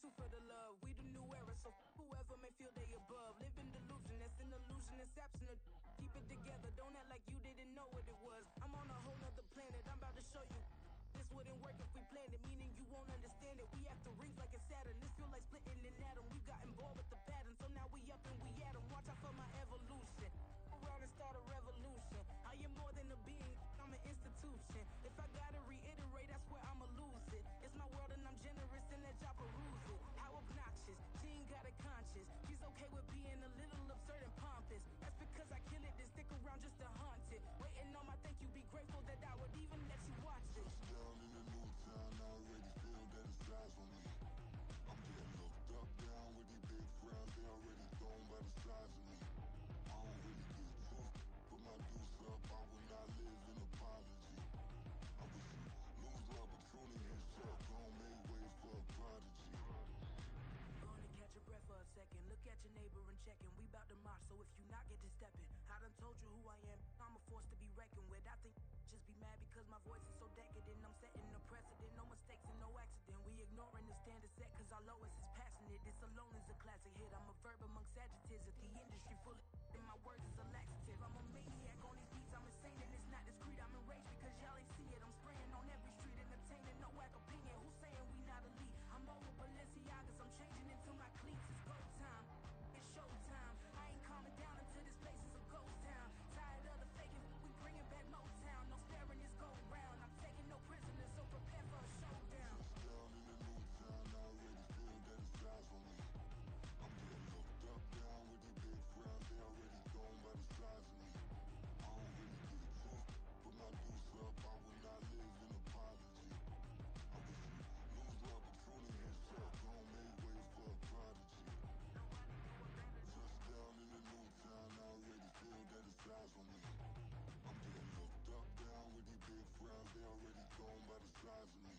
two for the love. We the new era, so whoever may feel they above. Live in delusion, that's an illusion, it's absent. Keep it together, don't act like you didn't know what it was. I'm on a whole nother planet, I'm about to show you. This wouldn't work if we planned it, meaning you won't understand it. We have to rings like a Saturn, this feel like splitting an atom. We got involved with the pattern, so now we up and we at 'em. Watch out for my evolution, around and start a revolution. I am more than a being, I'm an institution. If I gotta reiterate, that's where I'ma lose it. It's my world and I'm generous and let y'all peruse it. How obnoxious, she ain't got a conscience. She's okay with being a little absurd and pompous. That's because I kill it, then stick around just to haunt it. Waiting on my thank you, be grateful that I would even let you watch it. Down in the new town, I already feel that it's eyes on me. I'm getting looked up, down with these big frowns, they already thrown by the size of me. I don't really get took, put my deuce up, I will not live in apology. I wish you lose the opportunity and shut, gon' make way for a prodigy. Gonna catch your breath for a second, look at your neighbor and check in. We bout to march, so if you not get to stepping, I done told you who I am, I'm a force to be reckoned with. I think just be mad because my voice is so decadent. I'm setting a precedent, no mistakes and no accident. We ignoring the standard set cause our lowest is passionate. This alone is a classic hit. I'm a verb amongst adjectives. If the industry full of and my words is a laxative. I'm a maniac on these beats, I'm insane and it's not discreet. I'm enraged because y'all ain't see it. I'm spraying on every street, entertaining, no whack opinion. Who's saying we not elite? I'm over Balenciagas, I'm changing into my cleats. It's go time, it's showtime. I ain't calming down until this place is a ghost town. Tired of the faking, we bringing back Motown. No sparing this go round. I'm taking no prisoners, so prepare for a showdown. Down in the new town, I already feel that it's eyes on me. I'm getting looked up, down with these big frowns, they already thrown by the size of me. I don't really get took, put my deuce up, I will not live in apology. I wish you lose the opportunity and shut, gon' make way for a prodigy. Touchdown in the new town, I already feel that it's eyes on me. I'm getting looked up, down with these big frowns, they already thrown by the size of me.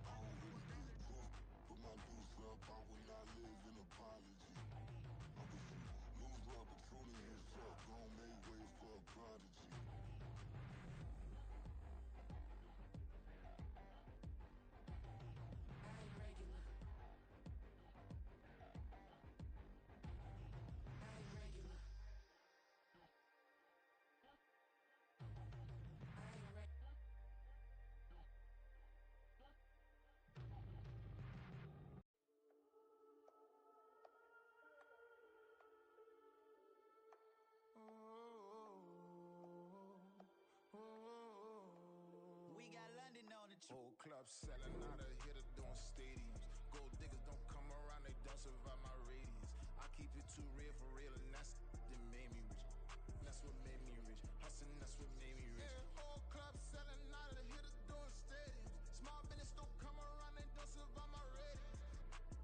I don't really get took, put my deuce up, I will not live in apology. I wish you lose the opportunity and shut, gon' make way for a prodigy. I ain't regular. I ain't regular. I ain't regular. We got London on the Whole club selling out of hitter doing stadiums. Gold diggers don't come around, they don't survive my radius. I keep it too real for real, and that's that made me rich. That's what made me rich. Hustling, that's what made me rich. Yeah, whole club selling out of hitters doing stadiums. Small business don't come around, they don't survive my radius.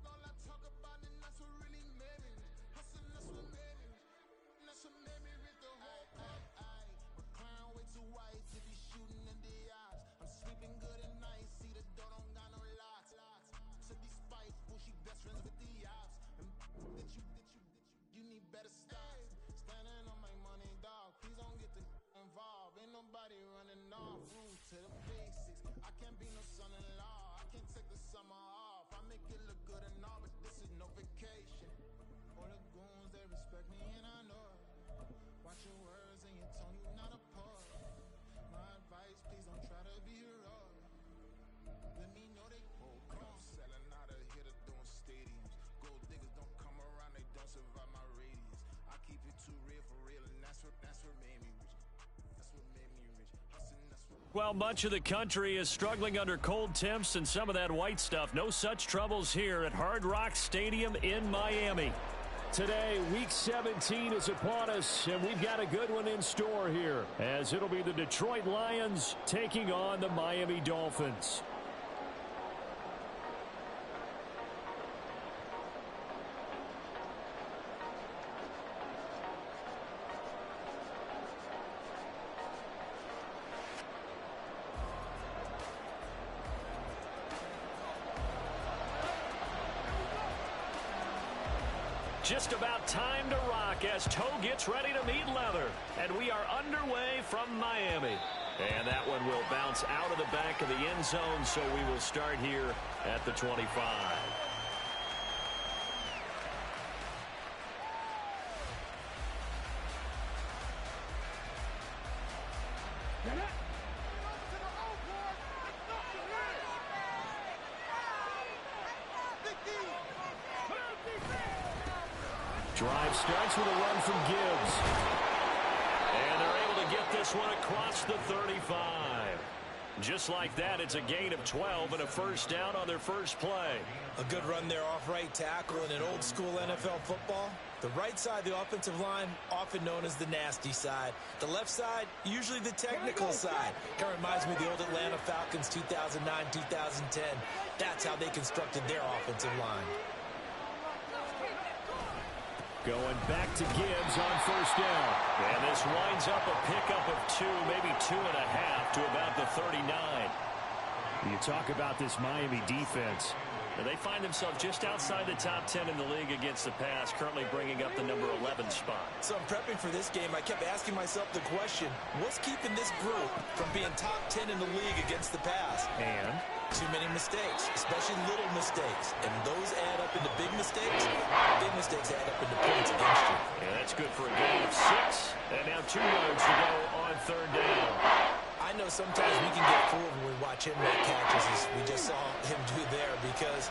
All I talk about, and that's what really made me rich. Hustling, that's what made me rich. And that's what made me rich. The whole club. McLaren way too white to be shooting in the eyes. I'm sleeping good at night, see the door don't got no locks. To be spiteful, she best friends with the ops. And you need better stop. Standing on my money, dog. Please don't get the involved. Ain't nobody running off. Root to the basics. I can't be no son-in-law. I can't take the summer off. I make it look good and all, but this is no vacation. All the goons, they respect me and I know it. Watch your words and your tone, you not a poet. My advice, please don't try to be heroic. Let me know they whole club selling out of hitter doing stadiums. Gold diggers don't come around, they don't survive my radius. I keep it too real for real, and that's what made me rich. That's what made me rich. Hustling, that's what. Well, much of the country is struggling under cold temps and some of that white stuff. No such troubles here at Hard Rock Stadium in Miami. Today, Week 17 is upon us, and we've got a good one in store here, as it'll be the Detroit Lions taking on the Miami Dolphins. Just about time to rock as toe gets ready to meet leather. And we are underway from Miami. And that one will bounce out of the back of the end zone, so we will start here at the 25. Drive starts with a run from Gibbs. And they're able to get this one across the 35. Just like that, it's a gain of 12 and a first down on their first play. A good run there off right tackle in an old-school NFL football. The right side of the offensive line, often known as the nasty side. The left side, usually the technical side. Kind of reminds me of the old Atlanta Falcons 2009-2010. That's how they constructed their offensive line. Going back to Gibbs on first down. And this winds up a pickup of 2, maybe 2.5 to about the 39. You talk about this Miami defense. And they find themselves just outside the top 10 in the league against the pass, currently bringing up the number 11 spot. So I'm prepping for this game. I kept asking myself the question, what's keeping this group from being top 10 in the league against the pass? And too many mistakes, especially little mistakes. And those add up into big mistakes. Big mistakes add up into points against you. Yeah, that's good for a gain of 6. And now 2 yards to go on third down. I know sometimes we can get fooled when we watch him make catches, as we just saw him do there, because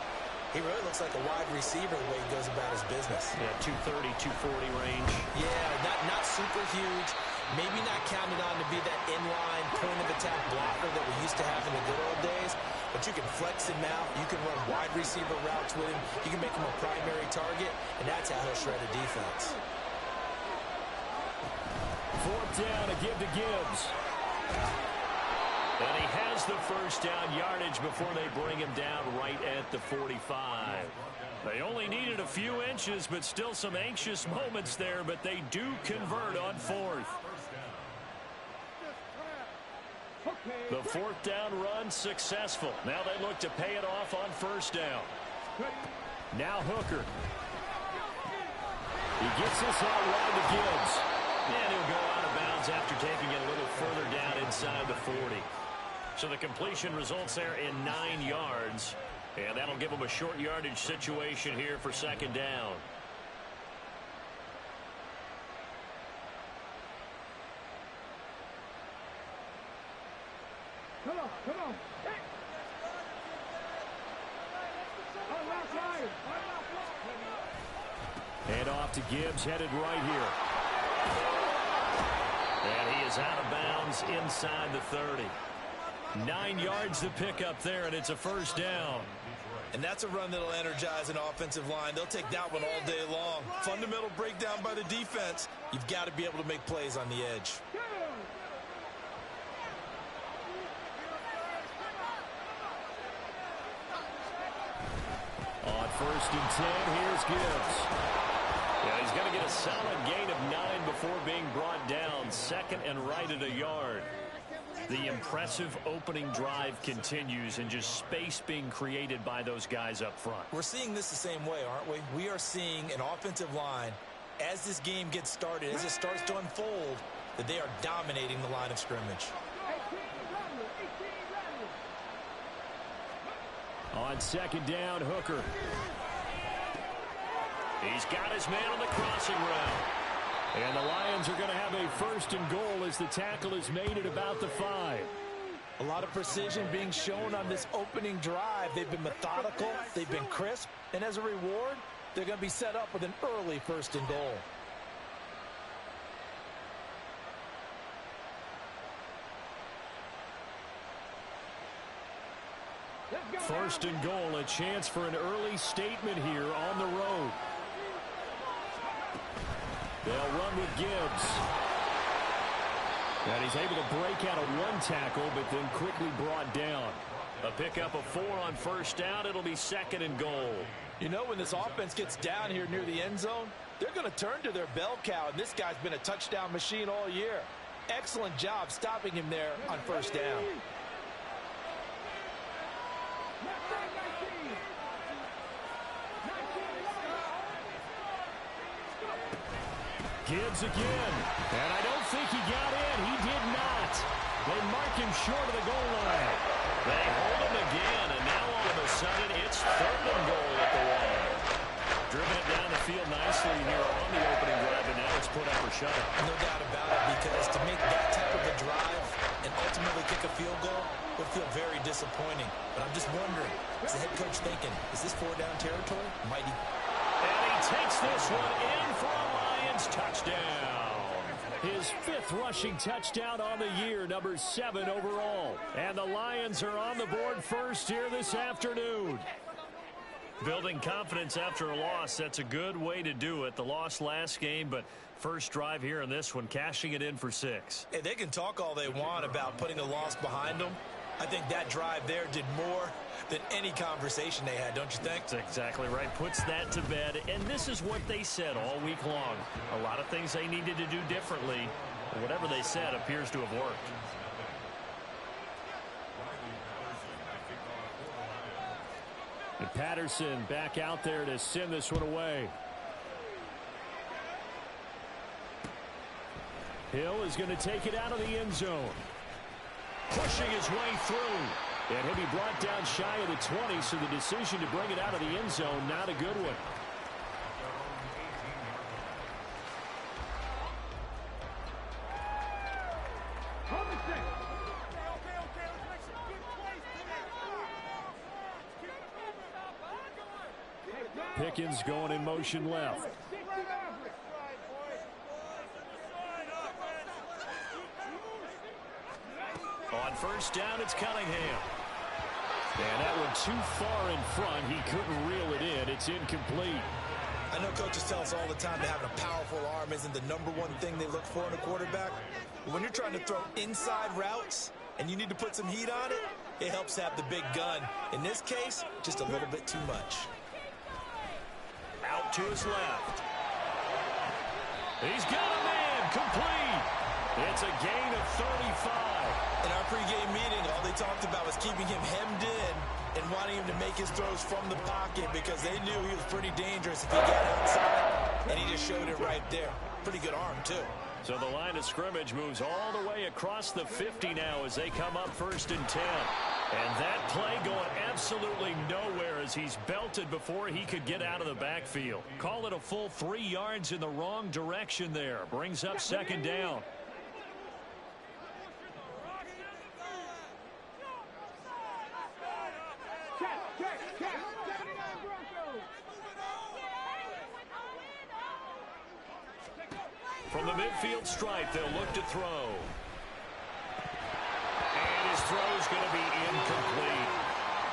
he really looks like a wide receiver the way he goes about his business. Yeah, 230, 240 range. Yeah, not super huge. Maybe not counted on to be that inline point-of-attack blocker that we used to have in the good old days, but you can flex him out. You can run wide receiver routes with him. You can make him a primary target, and that's how he'll shred a defense. Fourth down, a give to Gibbs. And he has the first down yardage before they bring him down right at the 45. They only needed a few inches, but still some anxious moments there, but they do convert on fourth. The fourth down run successful. Now they look to pay it off on first down. Now Hooker. He gets this out wide to Gibbs. And he'll go out of bounds after taking it a little further down inside the 40. So the completion results there in 9 yards. And that'll give them a short yardage situation here for second down. Come on. Hey. Hand off to Gibbs, headed right here. And he is out of bounds inside the 30. 9 yards to pick up there, and it's a first down. And that's a run that'll energize an offensive line. They'll take that one all day long. Fundamental breakdown by the defense. You've got to be able to make plays on the edge. On first and 10, here's Gibbs. Yeah, he's going to get a solid gain of 9 before being brought down. Second and right at a yard. The impressive opening drive continues, and just space being created by those guys up front. We're seeing this the same way, aren't we? We are seeing an offensive line, as this game gets started, as it starts to unfold, that they are dominating the line of scrimmage. On second down, Hooker. He's got his man on the crossing route. And the Lions are going to have a first and goal as the tackle is made at about the 5. A lot of precision being shown on this opening drive. They've been methodical, they've been crisp, and as a reward, they're going to be set up with an early first and goal. First and goal, a chance for an early statement here on the road. They'll run with Gibbs. And he's able to break out of one tackle, but then quickly brought down. A pickup of 4 on first down. It'll be second and goal. You know, when this offense gets down here near the end zone, they're going to turn to their bell cow, and this guy's been a touchdown machine all year. Excellent job stopping him there on first down. Gibbs again. And I don't think he got in. He did not. They mark him short of the goal line. They hold him again, and now all of a sudden it's third and goal at the line. Driven it down the field nicely here on the opening drive, and now it's put up or shut up. No doubt about it, because to make that type of a drive and ultimately kick a field goal would feel very disappointing. But I'm just wondering, is the head coach thinking, is this 4-down territory? Might he? And he takes this one in for a Lions touchdown. His 5th rushing touchdown on the year, number 7 overall. And the Lions are on the board first here this afternoon. Building confidence after a loss, that's a good way to do it. The loss last game, but first drive here in this one, cashing it in for 6. Hey, they can talk all they want about putting a loss behind them. I think that drive there did more than any conversation they had, don't you think? That's exactly right. Puts that to bed, and this is what they said all week long. A lot of things they needed to do differently. Whatever they said appears to have worked. And Patterson back out there to send this one away. Hill is going to take it out of the end zone. Pushing his way through. And he'll be brought down shy of the 20, so the decision to bring it out of the end zone, not a good one. Pickens going in motion left. On first down, it's Cunningham. And that one too far in front. He couldn't reel it in. It's incomplete. I know coaches tell us all the time that having a powerful arm isn't the #1 thing they look for in a quarterback. But when you're trying to throw inside routes and you need to put some heat on it, it helps have the big gun. In this case, just a little bit too much. Out to his left. He's got a man. Complete. It's a gain of 35. In our pregame meeting, all they talked about was keeping him hemmed in and wanting him to make his throws from the pocket because they knew he was pretty dangerous if he got outside, and he just showed it right there. Pretty good arm, too. So the line of scrimmage moves all the way across the 50 now as they come up 1st and 10. And that play going absolutely nowhere as he's belted before he could get out of the backfield. Call it a full 3 yards in the wrong direction there. Brings up 2nd down. From the midfield stripe, they'll look to throw. And his throw's going to be incomplete.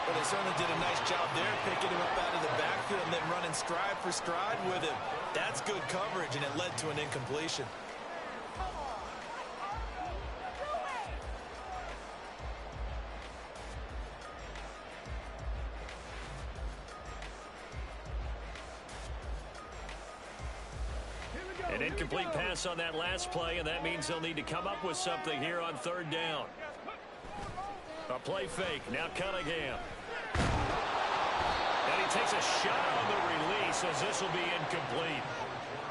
Well, they certainly did a nice job there, picking him up out of the backfield and then running stride for stride with him. That's good coverage, and it led to an incompletion. An incomplete pass on that last play, and that means they'll need to come up with something here on 3rd down. A play fake. Now Cunningham. And he takes a shot on the release as this will be incomplete.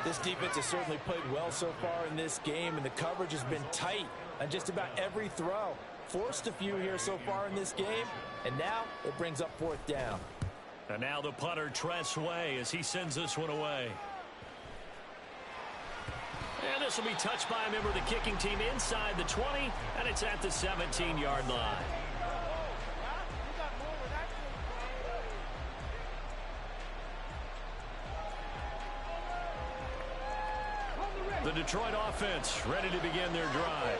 This defense has certainly played well so far in this game, and the coverage has been tight on just about every throw. Forced a few here so far in this game, and now it brings up 4th down. And now the punter Tress Way as he sends this one away. And this will be touched by a member of the kicking team inside the 20, and it's at the 17-yard line. The Detroit offense ready to begin their drive.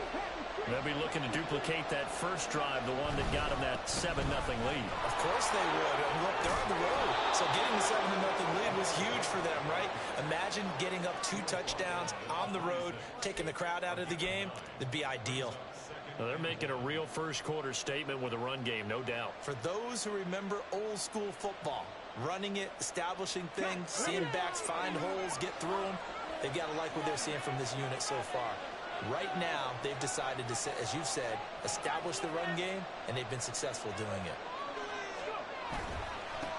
They'll be looking to duplicate that first drive, the one that got them that 7-0 lead. Of course they would. And look, they're on the road. So getting the 7-0 lead was huge for them, right? Imagine getting up 2 touchdowns on the road, taking the crowd out of the game. That'd be ideal. Well, they're making a real first-quarter statement with a run game, no doubt. For those who remember old-school football, running it, establishing things, seeing backs find holes, get through them, they've got to like what they're seeing from this unit so far. Right now, they've decided to, as you've said, establish the run game, and they've been successful doing it.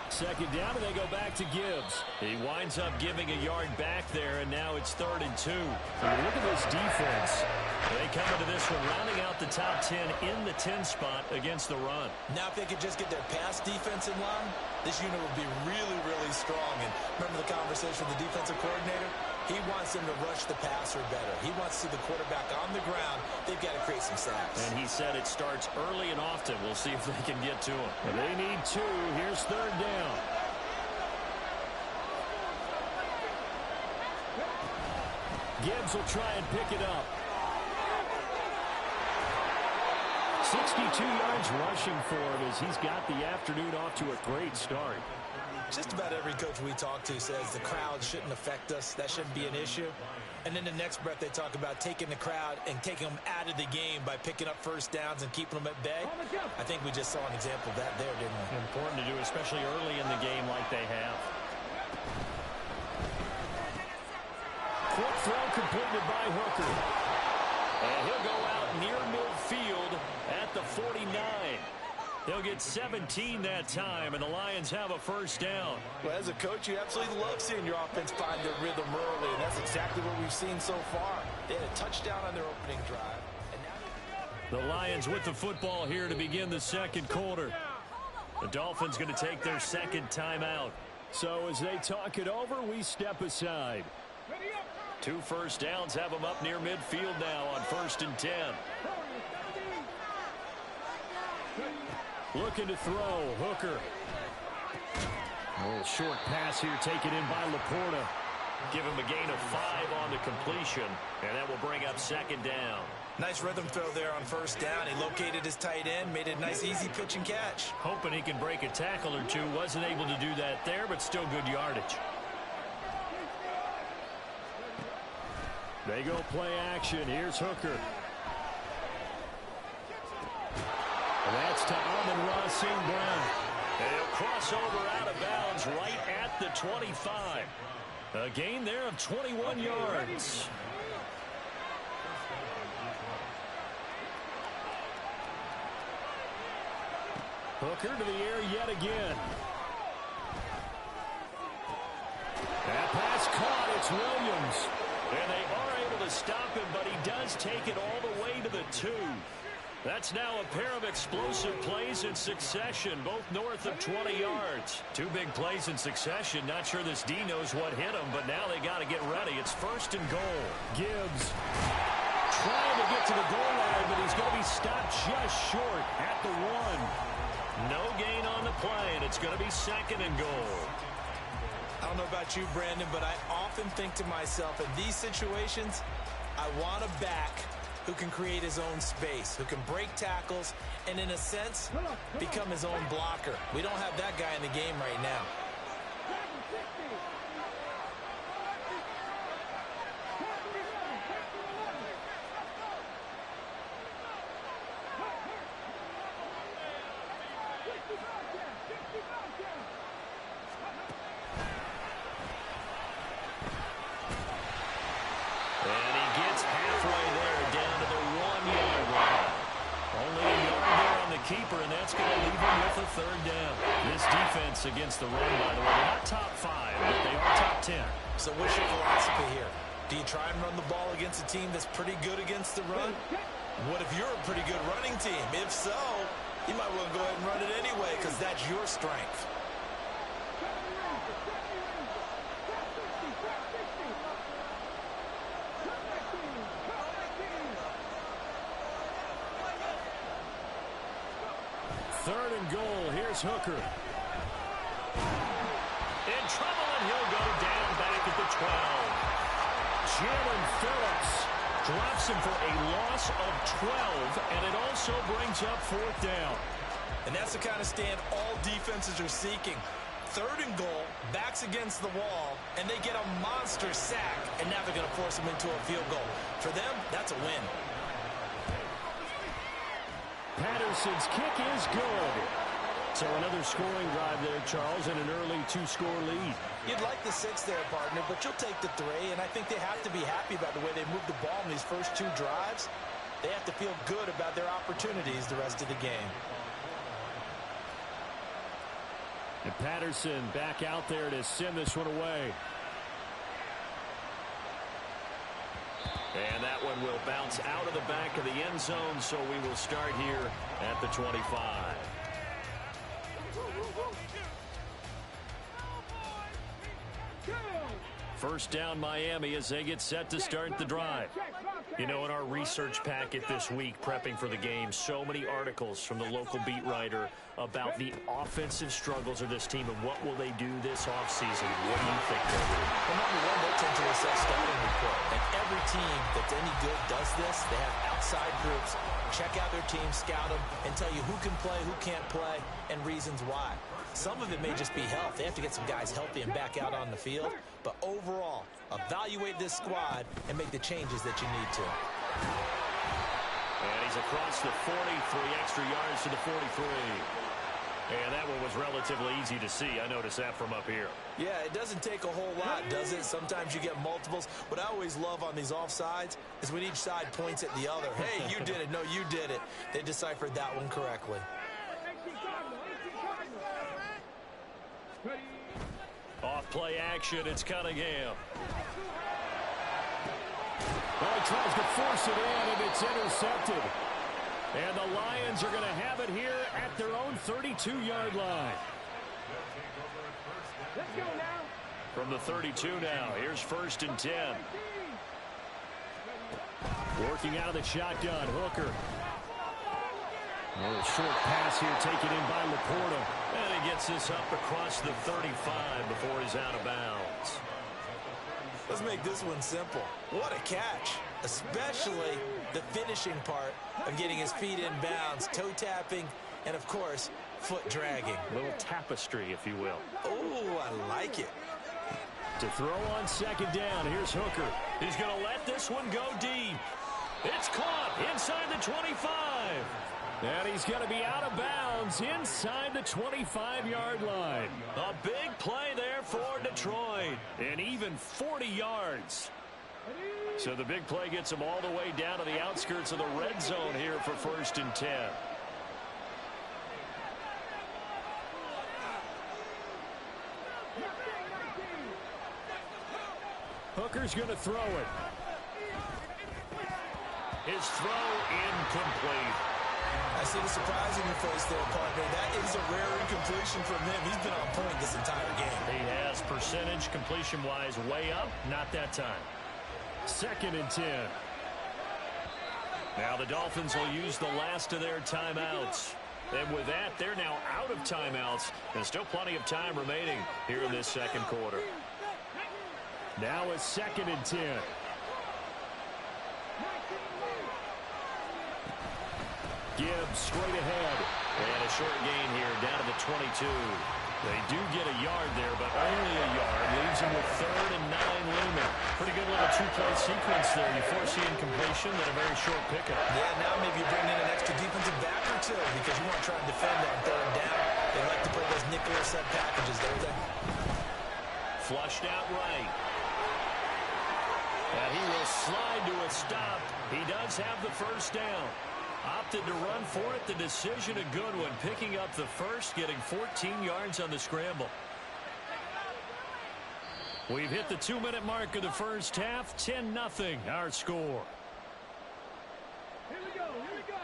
2nd down, and they go back to Gibbs. He winds up giving a yard back there, and now it's 3rd and 2. And look at this defense. They come into this one rounding out the top 10 in the 10 spot against the run. Now, if they could just get their pass defense in line, this unit would be really, really strong. And remember the conversation with the defensive coordinator? He wants them to rush the passer better. He wants to see the quarterback on the ground. They've got to create some sacks. And he said it starts early and often. We'll see if they can get to him. They need 2. Here's 3rd down. Gibbs will try and pick it up. 62 yards rushing for him as he's got the afternoon off to a great start. Just about every coach we talk to says the crowd shouldn't affect us. That shouldn't be an issue. And then the next breath they talk about taking the crowd and taking them out of the game by picking up first downs and keeping them at bay. I think we just saw an example of that there, didn't we? Important to do, especially early in the game like they have. Quick throw completed by Hooker. And he'll go out near midfield at the 49. He'll get 17 that time, and the Lions have a first down. Well, as a coach, you absolutely love seeing your offense find their rhythm early, and that's exactly what we've seen so far. They had a touchdown on their opening drive. And now the Lions with the football here to begin the second quarter. The Dolphins going to take their second timeout. So as they talk it over, we step aside. 2 first downs have them up near midfield now on 1st and 10. Looking to throw, Hooker. A little short pass here taken in by Laporta. Give him a gain of 5 on the completion, and that will bring up 2nd down. nice rhythm throw there on 1st down. He located his tight end, made it a nice easy pitch and catch. Hoping he can break a tackle or two. Wasn't able to do that there, but still good yardage. They go play action. Here's Hooker. And that's to Amon-Ra St. Brown. And he'll cross over out of bounds right at the 25. A gain there of 21 yards. Hooker to the air yet again. That pass caught. It's Williams. And they are able to stop him, but he does take it all the way to the 2. That's now a pair of explosive plays in succession, both north of 20 yards. 2 big plays in succession. Not sure this D knows what hit him, but now they got to get ready. It's 1st and goal. Gibbs trying to get to the goal line, but he's going to be stopped just short at the 1. No gain on the play, and it's going to be 2nd and goal. I don't know about you, Brandon, but I often think to myself, in these situations, I want a back who can create his own space, who can break tackles, and in a sense, become his own blocker. We don't have that guy in the game right now. Keeper, and that's going to leave him with a 3rd down. This defense against the run, by the way, they're not top 5, but they are top 10. So what's your philosophy here? Do you try and run the ball against a team that's pretty good against the run? What if you're a pretty good running team? If so, you might want to go ahead and run it anyway because that's your strength. Third and goal. Here's Hooker. In trouble, and he'll go down back at the 12. Jalen Phillips drops him for a loss of 12, and it also brings up 4th down. And that's the kind of stand all defenses are seeking. 3rd and goal, backs against the wall, and they get a monster sack, and now they're going to force them into a field goal. For them, that's a win. Patterson's kick is good. So another scoring drive there, Charles, and an early 2-score lead. You'd like the 6 there, partner, but you'll take the 3, and I think they have to be happy about the way they moved the ball in these first 2 drives. They have to feel good about their opportunities the rest of the game. And Patterson back out there to send this one away. And that one will bounce out of the back of the end zone, so we will start here at the 25. First down Miami as they get set to start the drive. You know, in our research packet this week, prepping for the game, so many articles from the local beat writer about the offensive struggles of this team and what will they do this offseason. What do you think they'll do? Well, number one, they'll tend to a self-scouting report. And every team that's any good does this. They have outside groups, check out their team, scout them, and tell you who can play, who can't play, and reasons why. Some of it may just be health. They have to get some guys healthy and back out on the field. But overall, evaluate this squad and make the changes that you need to. And he's across the 40, 3 extra yards to the 43. And that one was relatively easy to see. I noticed that from up here. Yeah, it doesn't take a whole lot, does it? Sometimes you get multiples. What I always love on these offsides is when each side points at the other. Hey, you did it. No, you did it. They deciphered that one correctly. Off play action, it's Cunningham. Well, he tries to force it in, and it's intercepted. And the Lions are going to have it here at their own 32-yard line. Let's go now. From the 32 now, here's 1st and 10. Working out of the shotgun, Hooker. A short pass here taken in by Laporta. And he gets this up across the 35 before he's out of bounds. Let's make this one simple. What a catch, especially the finishing part of getting his feet in bounds, toe tapping, and, of course, foot dragging. A little tapestry, if you will. Oh, I like it. To throw on 2nd down, here's Hooker. He's going to let this one go deep. It's caught inside the 25. And he's going to be out of bounds inside the 25-yard line. A big play there for Detroit. And even 40 yards. So the big play gets him all the way down to the outskirts of the red zone here for 1st and 10. Hooker's going to throw it. His throw incomplete. I see the surprise in your face there, partner. That is a rare incompletion from him. He's been on point this entire game. He has percentage completion-wise way up. Not that time. 2nd and 10. Now the Dolphins will use the last of their timeouts. And with that, they're now out of timeouts. And still plenty of time remaining here in this second quarter. Now it's 2nd and 10. Gibbs straight ahead. And a short gain here down to the 22. They do get a yard there, but only a yard. Leaves him with 3rd and 9 looming. Pretty good little two-play sequence there. You force the incompletion, then a very short pickup. Yeah, now maybe you bring in an extra defensive back or two because you want to try and defend on 3rd down. They like to play those nickel or set packages, don't they? Flushed out right. And he will slide to a stop. He does have the 1st down. Opted to run for it. The decision a good one. Picking up the 1st, getting 14 yards on the scramble. We've hit the 2-minute mark of the first half. 10-0 our score. Here we go. Here we go.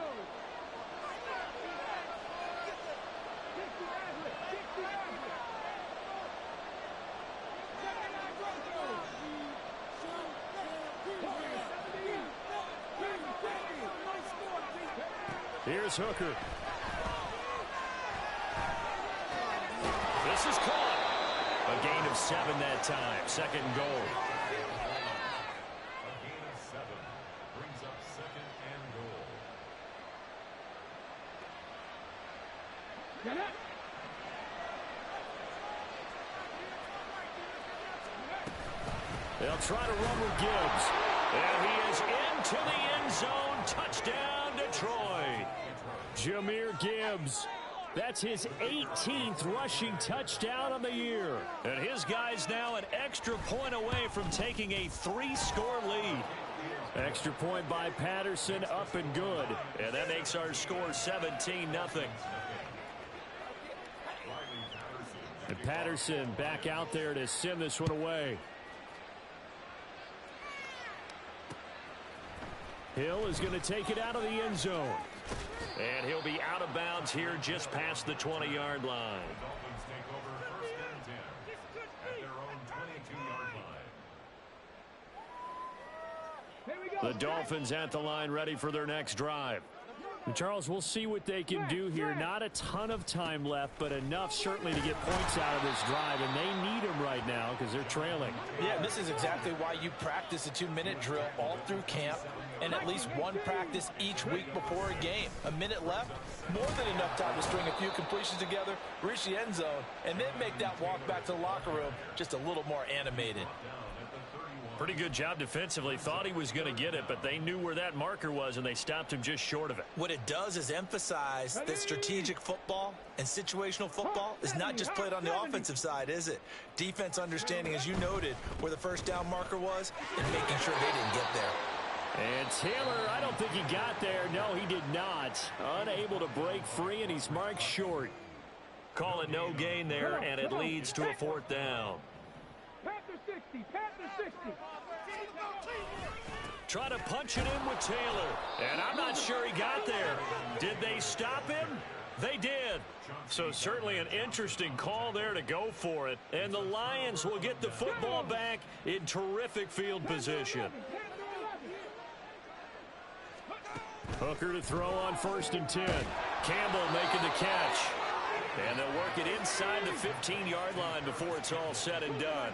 Here's Hooker. This is caught. A gain of 7 that time. 2nd and goal. A gain of 7 brings up 2nd and goal. Get it. They'll try to run with Gibbs. And he is into the end zone. Touchdown, Detroit. Jahmyr Gibbs. That's his 18th rushing touchdown of the year. And his guy's now an extra point away from taking a 3-score lead. Extra point by Patterson, up and good. And that makes our score 17-0. And Patterson back out there to send this one away. Hill is going to take it out of the end zone. And he'll be out of bounds here just past the 20-yard line. The Dolphins take over 1st and 10 at their own 22-yard line. Here we go. The Dolphins at the line, ready for their next drive. And Charles, we'll see what they can do here. Not a ton of time left, but enough certainly to get points out of this drive, and they need them right now because they're trailing. Yeah, this is exactly why you practice a 2-minute drill all through camp and at least one practice each week before a game. A minute left, more than enough time to string a few completions together, reach the end zone, and then make that walk back to the locker room just a little more animated. Pretty good job defensively. Thought he was going to get it, but they knew where that marker was, and they stopped him just short of it. What it does is emphasize that strategic football and situational football is not just played on the offensive side, is it? Defense understanding, as you noted, where the first down marker was and making sure they didn't get there. And Taylor, I don't think he got there. No, he did not. Unable to break free, and he's marked short. Call it no gain there, and it leads to a 4th down. Panther 60, Panther 60. Try to punch it in with Taylor, and I'm not sure he got there. Did they stop him? They did. So certainly an interesting call there to go for it. And the Lions will get the football back in terrific field position. Hooker to throw on 1st and 10. Campbell making the catch. And they'll work it inside the 15-yard line before it's all said and done.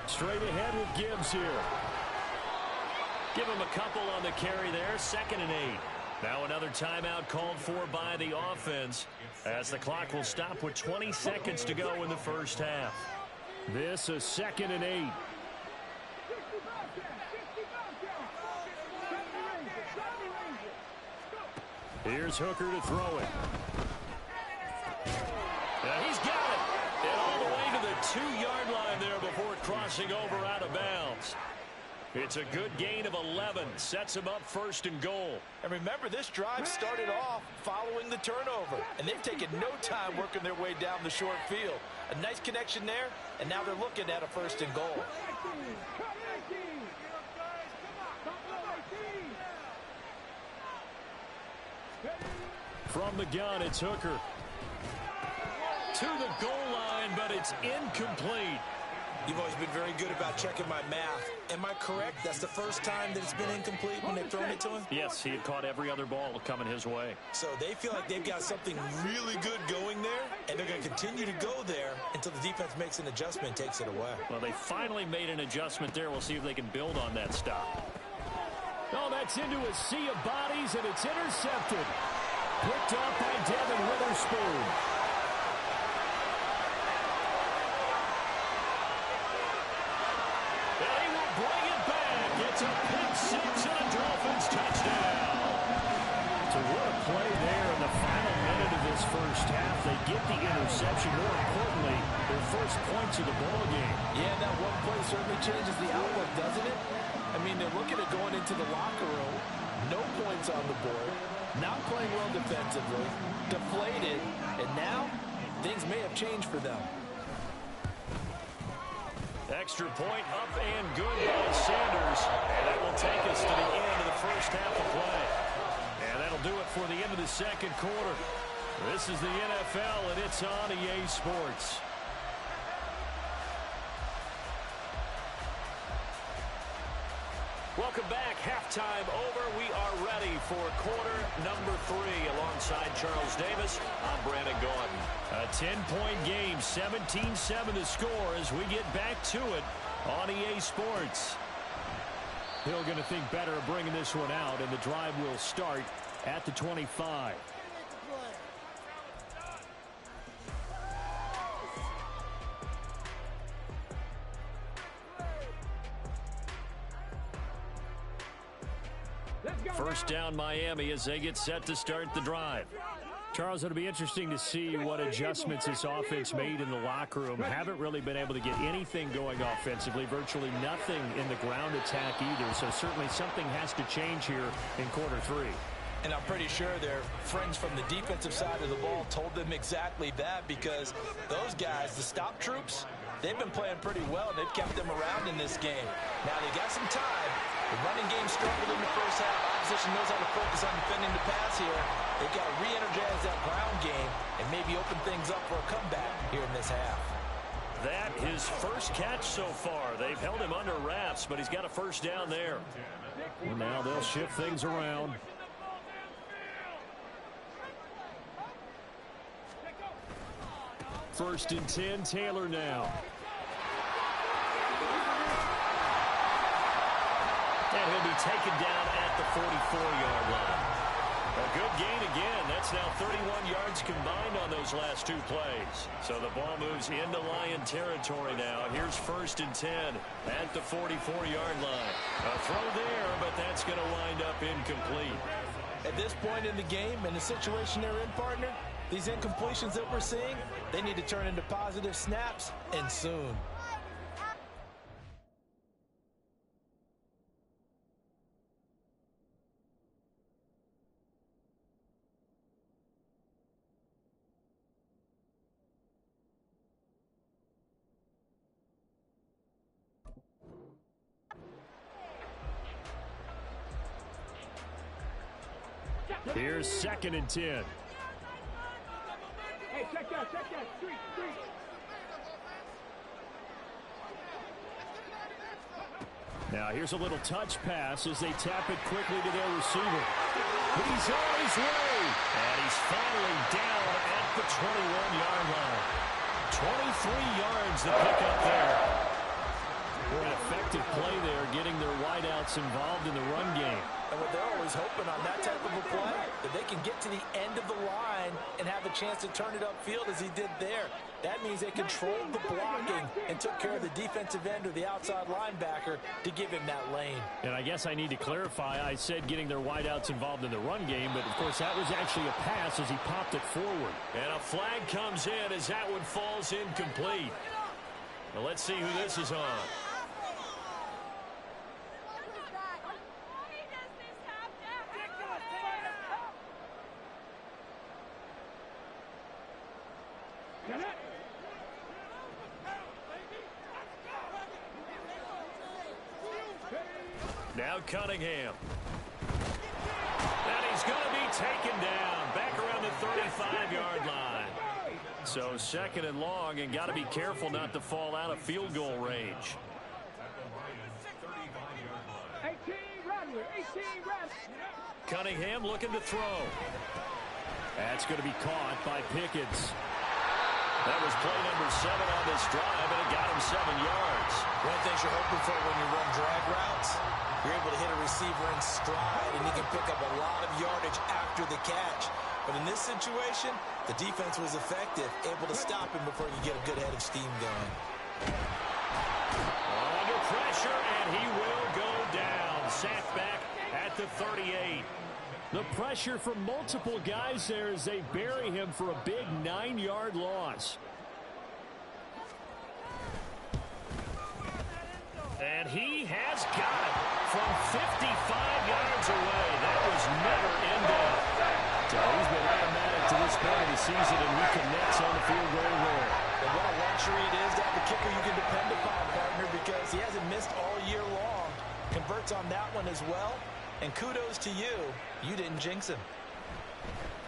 Straight ahead with Gibbs here. Give him a couple on the carry there. 2nd and 8. Now another timeout called for by the offense as the clock will stop with 20 seconds to go in the first half. This is 2nd and 8. Here's Hooker to throw it. And he's got it. And all the way to the 2-yard line there before crossing over out of bounds. It's a good gain of 11. Sets him up 1st and goal. And remember, this drive started off following the turnover. And they've taken no time working their way down the short field. A nice connection there, and now they're looking at a 1st and goal. From the gun, it's Hooker. To the goal line, but it's incomplete. You've always been very good about checking my math. Am I correct? That's the first time that it's been incomplete when they've thrown it to him? Yes, he had caught every other ball coming his way. So they feel like they've got something really good going there, and they're going to continue to go there until the defense makes an adjustment and takes it away. Well, they finally made an adjustment there. We'll see if they can build on that stop. Oh, that's into a sea of bodies, and it's intercepted. Picked off by Devin Witherspoon. And he will bring it back. It's a pick 6 and a Dolphins touchdown. So what a play there in the final minute of this first half. They get the interception. More importantly, their first points of the ball game. Yeah, that one play certainly changes the outlook, doesn't it? I mean, they're looking at going into the locker room. No points on the board. Not playing well defensively. Deflated. And now, things may have changed for them. Extra point up and good by Sanders. And that will take us to the end of the first half of play. And that'll do it for the end of the second quarter. This is the NFL, and it's on EA Sports. Welcome back. Halftime over. We are ready for quarter number 3. Alongside Charles Davis, I'm Brandon Gordon. A 10-point game, 17-7 the score as we get back to it on EA Sports. Hill going to think better of bringing this one out, and the drive will start at the 25. First down Miami as they get set to start the drive. Charles, it'll be interesting to see what adjustments this offense made in the locker room. Haven't really been able to get anything going offensively, virtually nothing in the ground attack either. So certainly something has to change here in quarter 3. And I'm pretty sure their friends from the defensive side of the ball told them exactly that, because those guys, the stop troops, they've been playing pretty well, and they've kept them around in this game. Now they got some time. The running game struggled in the first half. Opposition knows how to focus on defending the pass here. They've got to re-energize that ground game and maybe open things up for a comeback here in this half. that his first catch so far. They've held him under wraps, but he's got a first down there. And now they'll shift things around. First and 10, Taylor now. And he'll be taken down at the 44-yard line. A good gain again. That's now 31 yards combined on those last two plays. So the ball moves into Lion territory now. Here's first and 10 at the 44-yard line. A throw there, but that's going to wind up incomplete. At this point in the game, in the situation they're in, partner, these incompletions that we're seeing, they need to turn into positive snaps, and soon. Here's second and 10. Hey, check that, street. Now here's a little touch pass as they tap it quickly to their receiver. He's on his way. And he's finally down at the 21-yard line. 23 yards to pick up there. An effective play there, getting their wideouts involved in the run game. And what they're always hoping on that type of a play, that they can get to the end of the line and have a chance to turn it upfield as he did there. That means they controlled the blocking and took care of the defensive end or the outside linebacker to give him that lane. And I guess I need to clarify, I said getting their wideouts involved in the run game, but of course that was actually a pass as he popped it forward. And a flag comes in as that one falls incomplete. Well, let's see who this is on. Now Cunningham. And he's going to be taken down back around the 35-yard line. So second and long, and got to be careful not to fall out of field goal range. 18 run. Cunningham looking to throw. That's going to be caught by Pickens. That was play number 7 on this drive, and it got him 7 yards. One of the things you're hoping for when you run drag routes, you're able to hit a receiver in stride, and he can pick up a lot of yardage after the catch. But in this situation, the defense was effective, able to stop him before you get a good head of steam going. Under pressure, and he will go down. Sacked back at the 38. The pressure from multiple guys there as they bury him for a big 9-yard loss. And he has got it from 55 yards away. That was never in doubt. So he's been automatic to this point of the season, and he connects on the field goal there. And what a luxury it is to have a kicker you can depend upon, partner, because he hasn't missed all year long. Converts on that one as well. And kudos to you. You didn't jinx him.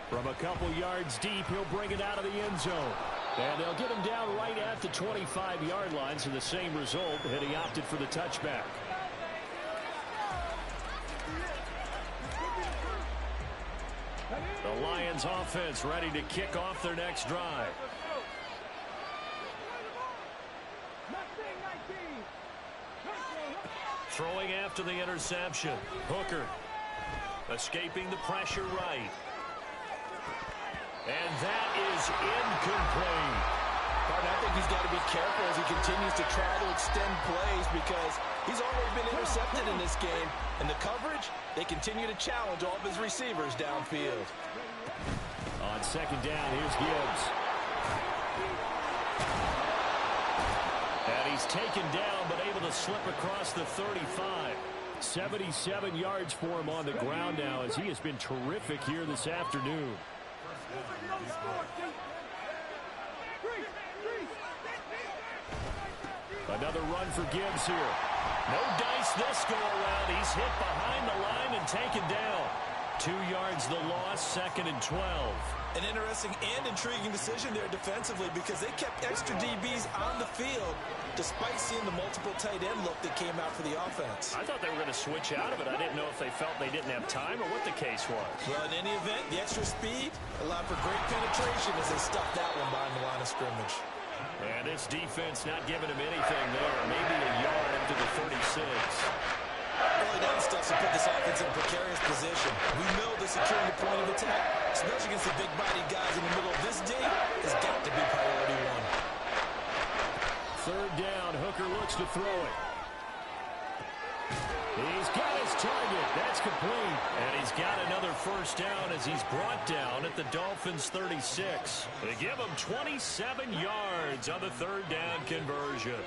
From a couple yards deep, he'll bring it out of the end zone. And they'll get him down right at the 25-yard line, so the same result, and he opted for the touchback. The Lions offense ready to kick off their next drive. Throwing after the interception. Hooker escaping the pressure right. And that is incomplete. Partner, I think he's got to be careful as he continues to try to extend plays because he's already been intercepted in this game. And the coverage, they continue to challenge all of his receivers downfield. On second down, here's Gibbs. And he's taken down but able to slip across the 35. 77 yards for him on the ground now as he has been terrific here this afternoon. Another run for Gibbs here. No dice this go around. He's hit behind the line and taken down. 2 yards the loss, 2nd and 12. An interesting and intriguing decision there defensively because they kept extra DBs on the field despite seeing the multiple tight end look that came out for the offense. I thought they were going to switch out of it. I didn't know if they felt they didn't have time or what the case was. Well, in any event, the extra speed allowed for great penetration as they stuffed that one behind the line of scrimmage. And this defense not giving him anything there. Maybe a yard up to the 36. Early down stuff to put this offense in a precarious position. We know the securing the point of attack, especially against the big-bodied guys in the middle of this day, has got to be priority one. 3rd down, Hooker looks to throw it. He's got his target. That's complete. And he's got another 1st down as he's brought down at the Dolphins' 36. They give him 27 yards on the 3rd down conversion.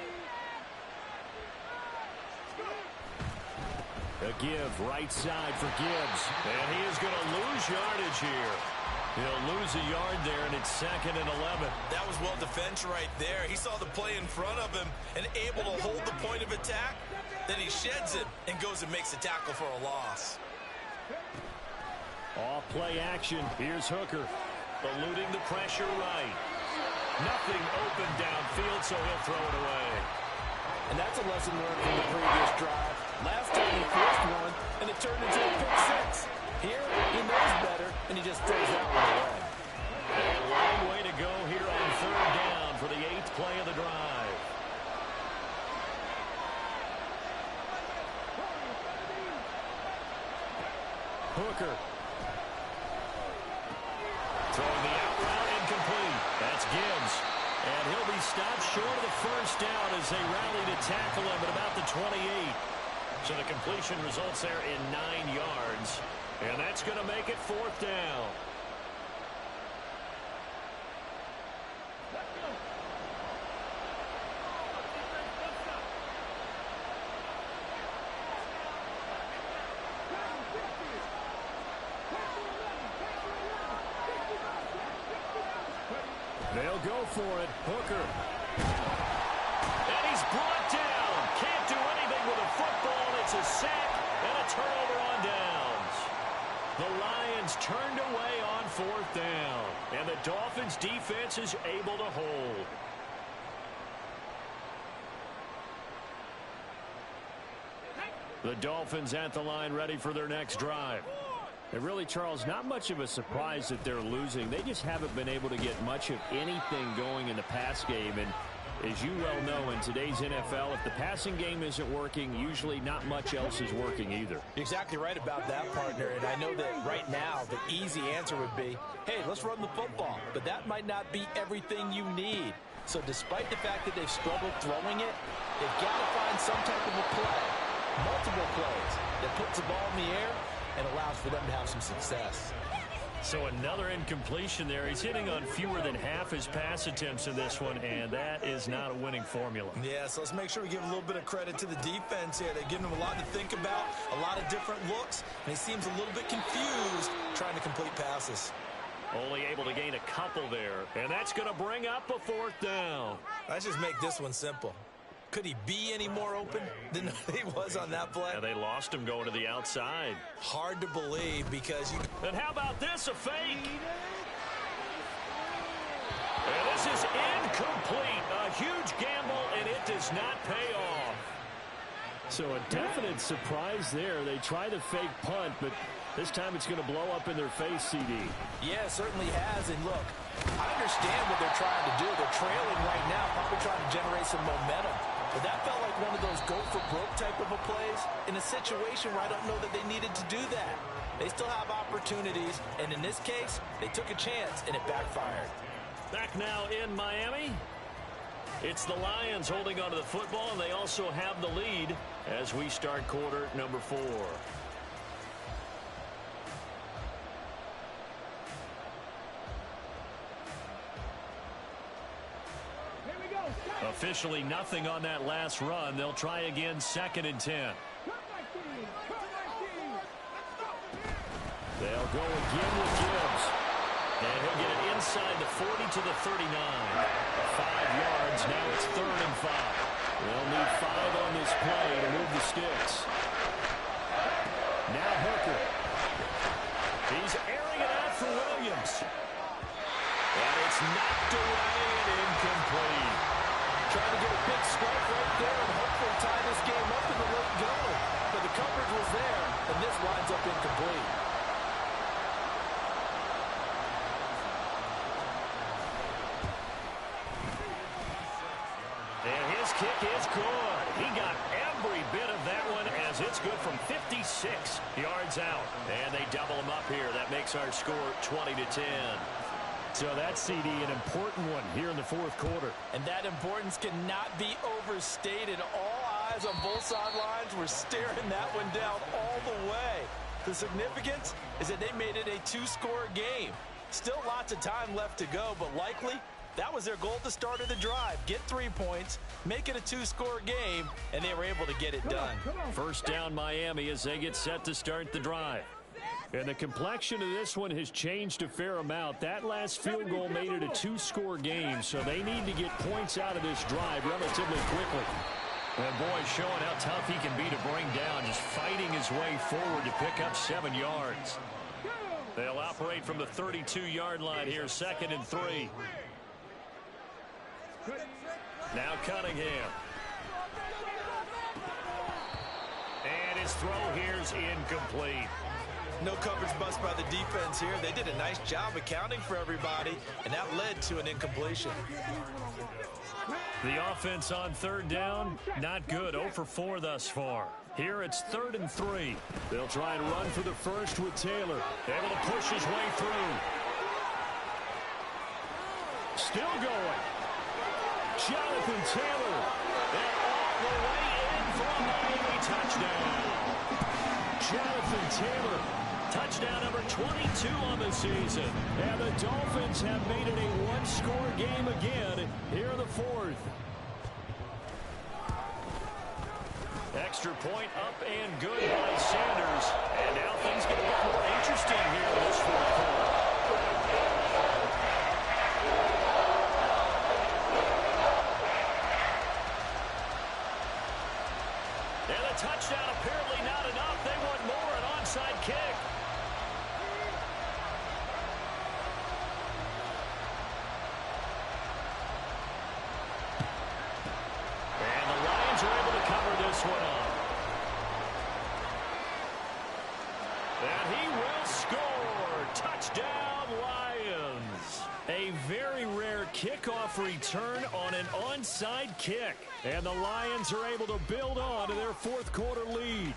A give right side for Gibbs. And he is going to lose yardage here. He'll lose a yard there, and it's 2nd and 11. That was well defense right there. He saw the play in front of him and able to hold the point of attack. Then he sheds it and goes and makes a tackle for a loss. Off play action. Here's Hooker. Eluding the pressure right. Nothing open downfield, so he'll throw it away. And that's a lesson learned from the previous drive. Last time he forced one, and it turned into a pick 6. Here, he knows better, and he just throws that one away. A long way to go here on 3rd down for the 8th play of the drive. Hooker. Throwing the out route incomplete. That's Gibbs. And he'll be stopped short of the 1st down as they rally to tackle him at about the 28. So the completion results there in 9 yards. And that's going to make it 4th down. They'll go for it. Hooker. And he's brought down. Can't do anything with a football. It's a sack and a turnover on downs. The Lions turned away on 4th down. And the Dolphins defense is able to hold. The Dolphins at the line ready for their next drive. And really, Charles, not much of a surprise that they're losing. They just haven't been able to get much of anything going in the pass game. And as you well know, in today's NFL, if the passing game isn't working, usually not much else is working either. You're exactly right about that, partner. And I know that right now the easy answer would be, hey, let's run the football. But that might not be everything you need. So despite the fact that they've struggled throwing it, they've got to find some type of a play, multiple plays, that puts the ball in the air and allows for them to have some success. So another incompletion there. He's hitting on fewer than half his pass attempts in this one, and that is not a winning formula. Yeah, so let's make sure we give a little bit of credit to the defense here. They're giving him a lot to think about, a lot of different looks, and he seems a little bit confused trying to complete passes. Only able to gain a couple there, and that's going to bring up a 4th down. Let's just make this one simple. Could he be any more open than he was on that play? Yeah, they lost him going to the outside. Hard to believe because you... And how about this, a fake? And this is incomplete. A huge gamble, and it does not pay off. So a definite surprise there. They try the fake punt, but this time it's going to blow up in their face, CD. Yeah, it certainly has. And look, I understand what they're trying to do. They're trailing right now, probably trying to generate some momentum. But that felt like one of those go-for-broke type of a plays in a situation where I don't know that they needed to do that. They still have opportunities, and in this case, they took a chance, and it backfired. Back now in Miami. It's the Lions holding onto the football, and they also have the lead as we start quarter number 4. Officially nothing on that last run. They'll try again, 2nd and 10. They'll go again with Gibbs. And he'll get it inside the 40 to the 39. 5 yards, now it's 3rd and 5. They'll need 5 on this play to move the sticks. Now Hooker. He's airing it out for Williams. And it's knocked away and incomplete. Trying to get a big strike right there and hopefully tie this game up in the late going. But the coverage was there, and this winds up incomplete. And his kick is good. He got every bit of that one as it's good from 56 yards out. And they double him up here. That makes our score 20-10. So that's, CD, an important one here in the fourth quarter. And that importance cannot be overstated. All eyes on both sidelines were staring that one down all the way. The significance is that they made it a two-score game. Still lots of time left to go, but likely that was their goal at the start of the drive. Get 3 points, make it a two-score game, and they were able to get it done. First down Miami as they get set to start the drive. And the complexion of this one has changed a fair amount. That last field goal made it a two-score game, so they need to get points out of this drive relatively quickly. And boy, showing how tough he can be to bring down, just fighting his way forward to pick up 7 yards. They'll operate from the 32-yard line here, 2nd and 3. Now Cunningham. And his throw here's incomplete. No coverage bust by the defense here. They did a nice job accounting for everybody, and that led to an incompletion. The offense on 3rd down, not good. 0 for 4 thus far. Here it's 3rd and 3. They'll try and run for the first with Taylor. Able to push his way through. Still going. Jonathan Taylor. And all the way in for a Miami touchdown. Jonathan Taylor. Touchdown number 22 on the season. And the Dolphins have made it a one-score game again here in the 4th. Extra point up and good by Sanders. And now things get a bit more interesting here in this 4th quarter. And the touchdown apparently not enough. They want more, an onside kick. And the Lions are able to cover this one up. And he will score. Touchdown, Lions. A very rare kickoff return on an onside kick. And the Lions are able to build on to their 4th quarter lead. You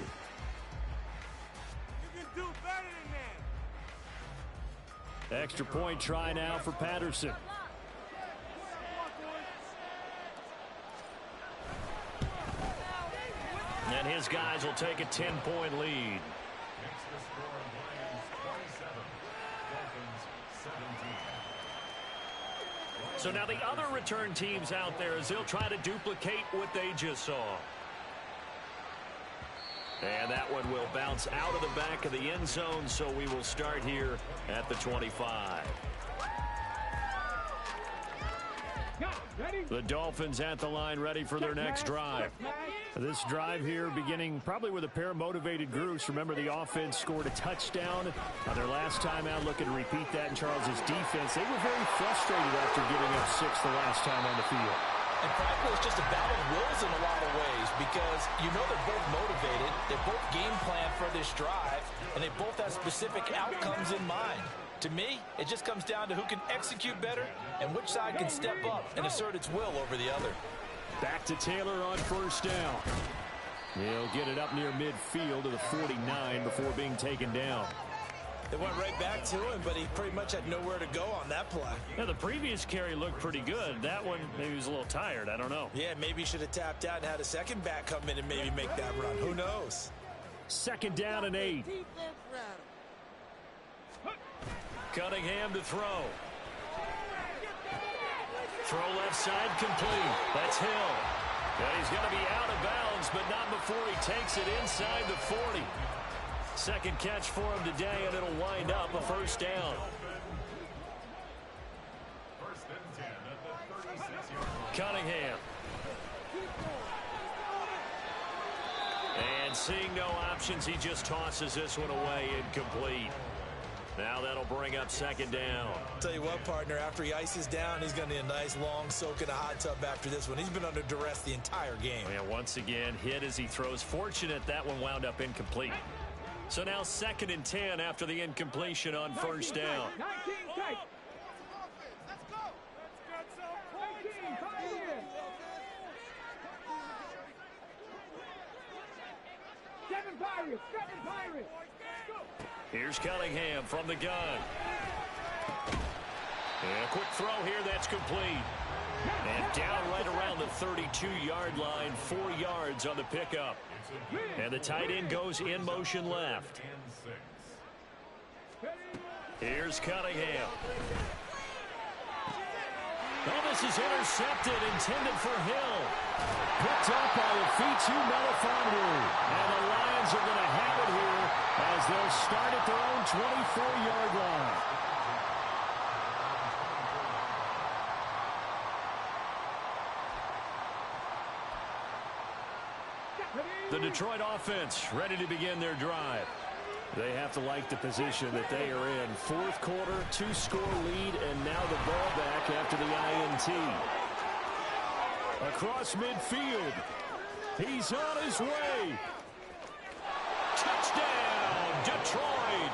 can do better than that. Extra point try now for Patterson. And his guys will take a 10-point lead. Makes the score Lions 27, Dolphins 17. So now the other return teams out there as they'll try to duplicate what they just saw. And that one will bounce out of the back of the end zone, so we will start here at the 25. The Dolphins at the line ready for their next drive. This drive here beginning probably with a pair of motivated groups. Remember, the offense scored a touchdown their last time out, looking to repeat that in Charles's defense. They were very frustrated after giving up 6 the last time on the field. And frankly, it's just a battle of wills in a lot of ways because you know they're both motivated, they're both game planned for this drive, and they both have specific outcomes in mind. To me, it just comes down to who can execute better and which side can step up and assert its will over the other. Back to Taylor on 1st down. He'll get it up near midfield to the 49 before being taken down. They went right back to him, but he pretty much had nowhere to go on that play. Yeah, the previous carry looked pretty good. That one, maybe he was a little tired. I don't know. Yeah, maybe he should have tapped out and had a second back come in and maybe make that run. Who knows? 2nd down and 8. Cunningham to throw. Throw left side complete. That's Hill. And he's going to be out of bounds, but not before he takes it inside the 40. Second catch for him today, and it'll wind up a 1st down. 1st and 10 at the 36-yard line. Cunningham. And seeing no options, he just tosses this one away incomplete. Now that'll bring up second down. Tell you what, partner, after he ices down, he's going to need a nice long soak in a hot tub after this one. He's been under duress the entire game. Yeah, once again, hit as he throws. Fortunate that one wound up incomplete. So now 2nd and 10 after the incompletion on first down. 19 tight. Let's go. Let's get some points. 19, fire. 7 Pirates. 7 Pirates. Here's Cunningham from the gun. And a quick throw here, that's complete. And down right around the 32-yard line, 4 yards on the pickup. And the tight end goes in motion left. Here's Cunningham. Oh, this is intercepted, intended for Hill. Picked up by a Fitu Melifonwu. And the Lions are going to have it here as they'll start at their own 24-yard line. The Detroit offense ready to begin their drive. They have to like the position that they are in. 4th quarter, 2-score lead, and now the ball back after the INT. Across midfield. He's on his way. Touchdown, Detroit.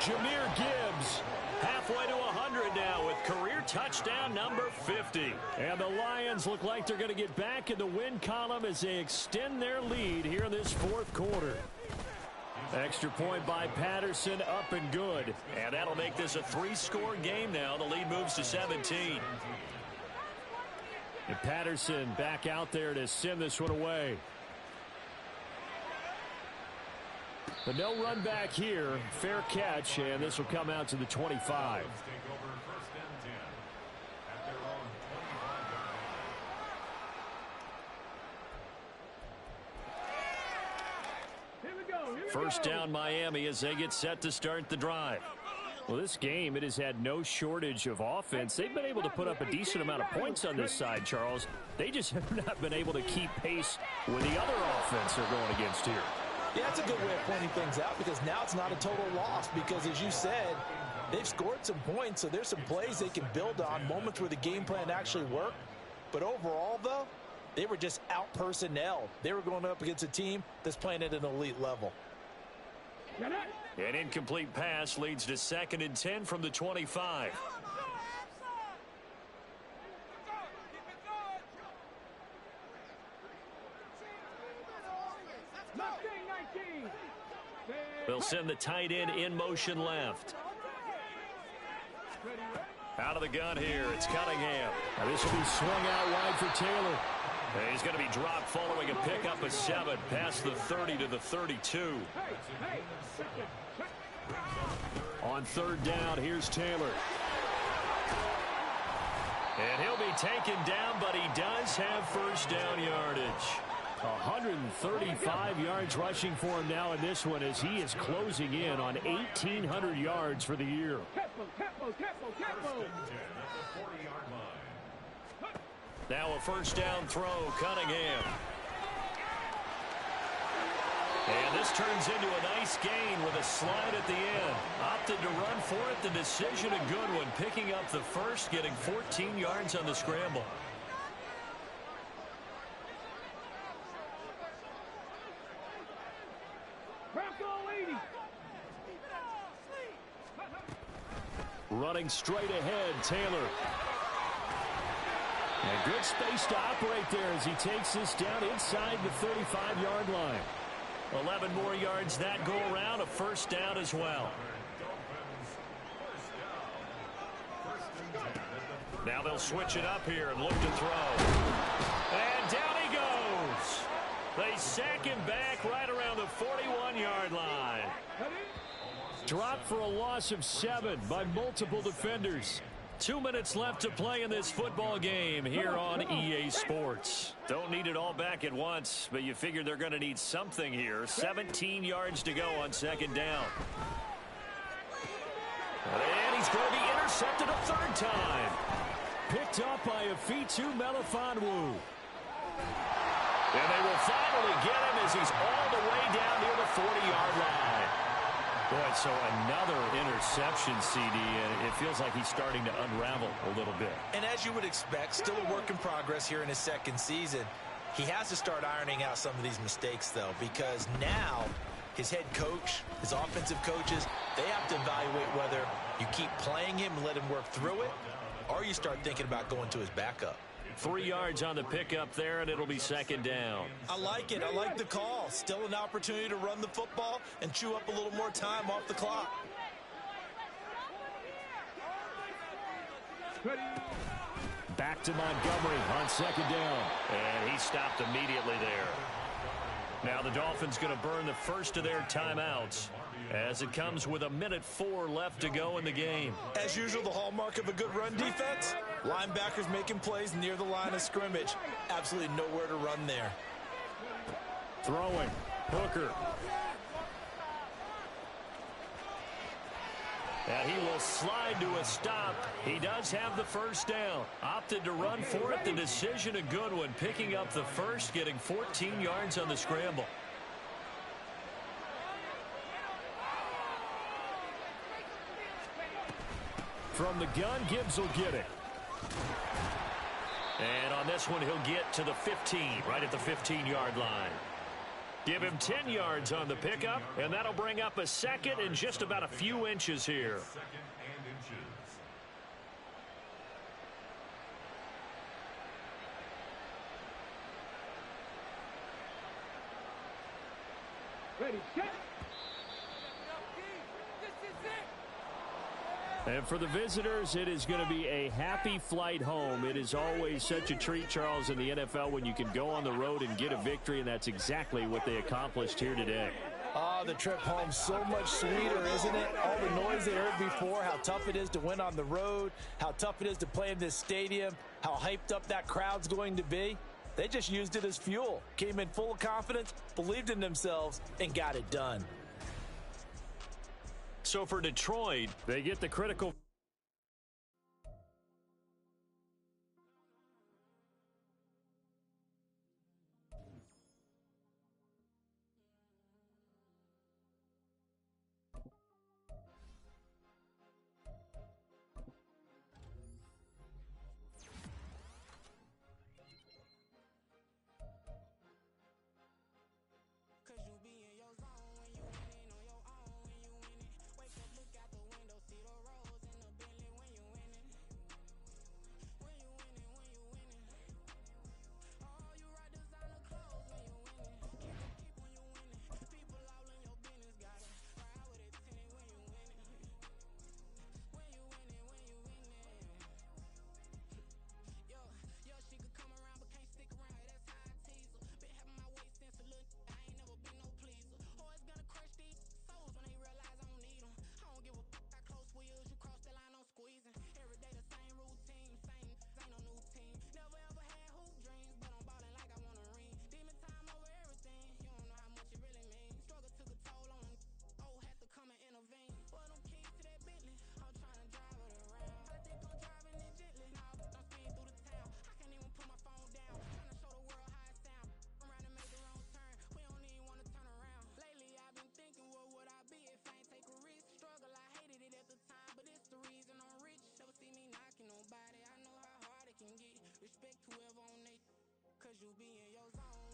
Jahmyr Gibbs halfway to 100 now with career touchdown number 50. And the Lions look like they're going to get back in the win column as they extend their lead here in this 4th quarter. Extra point by Patterson, up and good. And that'll make this a 3-score game now. The lead moves to 17. And Patterson back out there to send this one away. But no run back here. Fair catch, and this will come out to the 25. First down Miami as they get set to start the drive. Well, this game, it has had no shortage of offense. They've been able to put up a decent amount of points on this side, Charles. They just have not been able to keep pace with the other offense they're going against here. Yeah, that's a good way of pointing things out because now it's not a total loss because, as you said, they've scored some points, so there's some plays they can build on, moments where the game plan actually worked. But overall, though, they were just out-personnel. They were going up against a team that's playing at an elite level. An incomplete pass leads to 2nd and 10 from the 25. They'll send the tight end in motion left. Out of the gun here, it's Cunningham. Now this will be swung out wide for Taylor. And he's going to be dropped following a pickup of 7 past the 30 to the 32. On 3rd down, here's Taylor. And he'll be taken down, but he does have first down yardage. 135 yards rushing for him now in this one as he is closing in on 1,800 yards for the year. Now a first down throw, Cunningham. And this turns into a nice gain with a slide at the end. Opted to run for it. The decision a good one. Picking up the first, getting 14 yards on the scramble. Running straight ahead, Taylor. And good space to operate there as he takes this down inside the 35-yard line. 11 more yards that go around, a first down as well. Now they'll switch it up here and look to throw. And down he goes. They sack him back right around the 41-yard line. Dropped for a loss of 7 by multiple defenders. 2 minutes left to play in this football game here on EA Sports. Don't need it all back at once, but you figure they're going to need something here. 17 yards to go on 2nd down. And he's going to be intercepted a 3rd time. Picked up by a Fitu Melifonwu. And they will finally get him as he's all the way down near the 40-yard line. Boy, so another interception, CD, and it feels like he's starting to unravel a little bit. And as you would expect, still a work in progress here in his second season. He has to start ironing out some of these mistakes, though, because now his head coach, his offensive coaches, they have to evaluate whether you keep playing him and let him work through it, or you start thinking about going to his backup. 3 yards on the pickup there, and it'll be second down. I like it. I like the call. Still an opportunity to run the football and chew up a little more time off the clock. Back to Montgomery on second down. And he stopped immediately there. Now the Dolphins going to burn the first of their timeouts as it comes with 1:04 left to go in the game. As usual, the hallmark of a good run defense, linebackers making plays near the line of scrimmage. Absolutely nowhere to run there. Throwing. Hooker. And he will slide to a stop. He does have the first down. Opted to run for it. The decision a good one. Picking up the first, getting 14 yards on the scramble. From the gun, Gibbs will get it. And on this one, he'll get to the 15, right at the 15-yard line. Give him 10 yards on the pickup, and that'll bring up a second and just about a few inches here. Second and inches. Ready, set. And for the visitors, it is going to be a happy flight home. It is always such a treat, Charles, in the NFL when you can go on the road and get a victory, and that's exactly what they accomplished here today. Ah, the trip home so much sweeter, isn't it? All the noise they heard before, how tough it is to win on the road, how tough it is to play in this stadium, how hyped up that crowd's going to be. They just used it as fuel, came in full of confidence, believed in themselves, and got it done. So for Detroit, they get the critical. Respect whoever on they, cause you be in your zone.